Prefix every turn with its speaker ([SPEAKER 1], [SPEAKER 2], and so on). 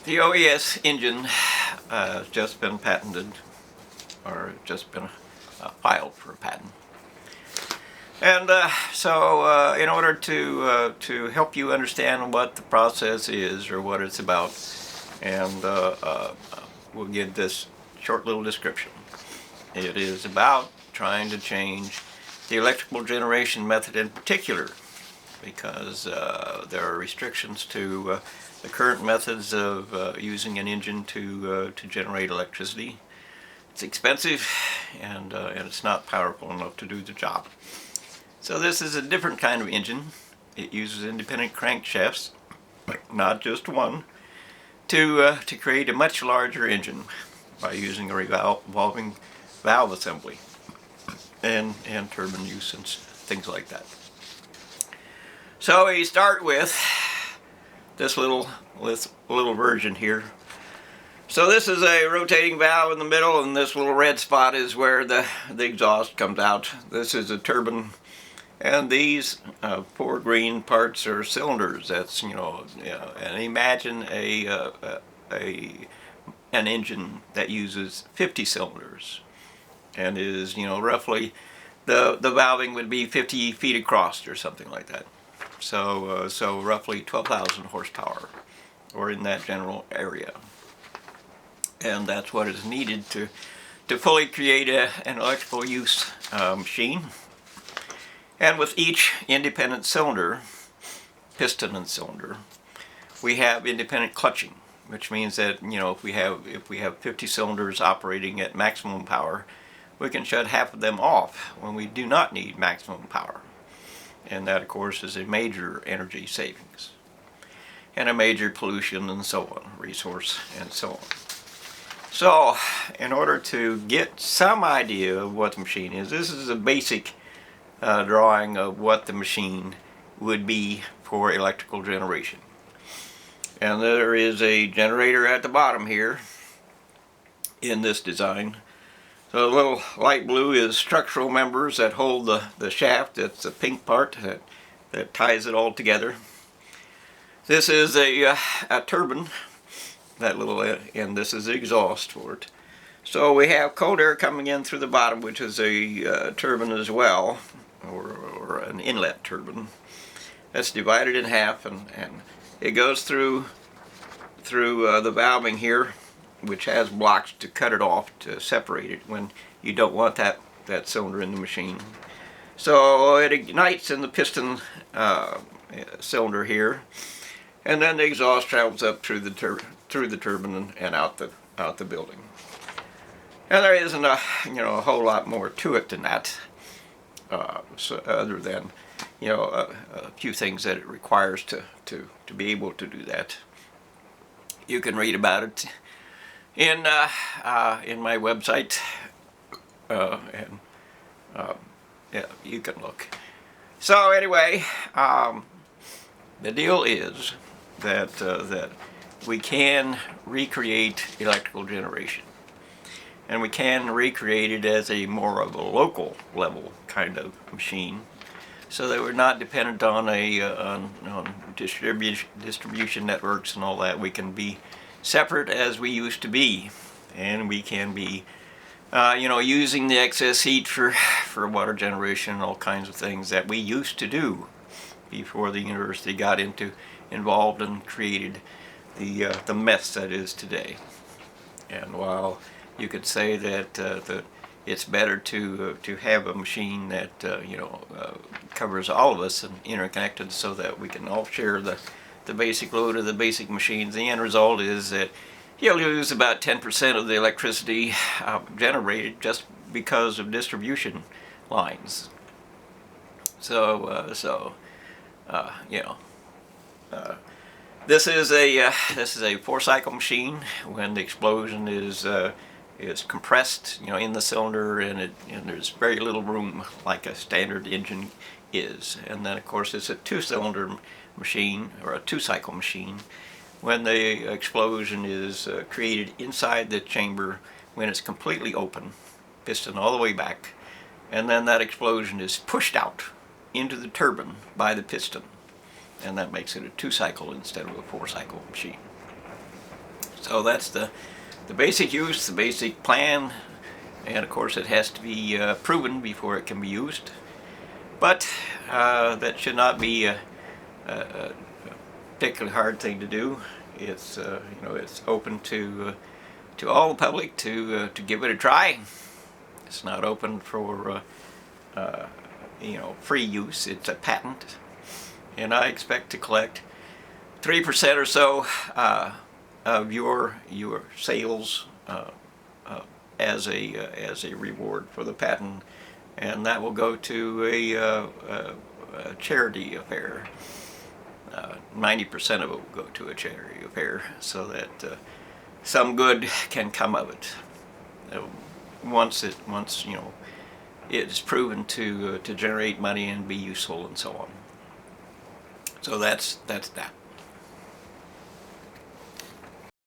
[SPEAKER 1] The OES engine has just been patented, or just been filed for a patent. And so in order to help you understand what the process is or what it's about, and we'll give this short little description. It is about trying to change the electrical generation method in particular, because there are restrictions to the current methods of using an engine to generate electricity. It's expensive, and it's not powerful enough to do the job. So this is a different kind of engine. It uses independent crankshafts, not just one, to create a much larger engine by using a revolving valve assembly and turbine use and things like that. So we start with this little version here. So this is a rotating valve in the middle, and this little red spot is where the exhaust comes out. This is a turbine, and these 4 green parts are cylinders. That's and imagine an engine that uses 50 cylinders, and is roughly the valving would be 50 feet across or something like that. So roughly 12,000 horsepower, or in that general area. And that's what is needed to fully create an electrical use machine. And with each independent cylinder, piston and cylinder, we have independent clutching, which means that if we have 50 cylinders operating at maximum power, we can shut half of them off when we do not need maximum power. And that, of course, is a major energy savings and a major pollution and so on, resource and so on. So, in order to get some idea of what the machine is, this is a basic drawing of what the machine would be for electrical generation. And there is a generator at the bottom here in this design. So the little light blue is structural members that hold the shaft. That's the pink part that ties it all together. This is a turbine, that little, and this is the exhaust for it. So we have cold air coming in through the bottom, which is a turbine as well, or an inlet turbine. That's divided in half, and it goes through the valving here, which has blocks to cut it off, to separate it when you don't want that cylinder in the machine. So it ignites in the piston cylinder here, and then the exhaust travels up through the turbine and out the building. And there isn't a whole lot more to it than that, so other than a few things that it requires to be able to do that. You can read about it in my website, and yeah, you can look. So anyway, the deal is that we can recreate electrical generation, and we can recreate it as a more of a local level kind of machine, so that we're not dependent on on distribution networks and all that. We can be separate as we used to be, and we can be using the excess heat for water generation and all kinds of things that we used to do before the university got involved and created the mess that is today. And while you could say that it's better to have a machine that covers all of us and interconnected, so that we can all share the basic load of the basic machines, the end result is that you'll lose about 10% of the electricity generated just because of distribution lines. So this is a 4-cycle machine. When the explosion is compressed, in the cylinder, and there's very little room, like a standard engine is. And then, of course, it's a 2-cylinder machine, or a 2-cycle machine, when the explosion is created inside the chamber, when it's completely open, piston all the way back, and then that explosion is pushed out into the turbine by the piston, and that makes it a 2-cycle instead of a 4-cycle machine. So that's the basic use, the basic plan, and of course it has to be proven before it can be used. But that should not be a particularly hard thing to do. It's it's open to all the public to give it a try. It's not open for free use. It's a patent, and I expect to collect 3% or so of your sales as a reward for the patent, and that will go to a charity affair. 90% of it will go to a charity affair, so that some good can come of it. Once it's proven to generate money and be useful and so on. So that's that.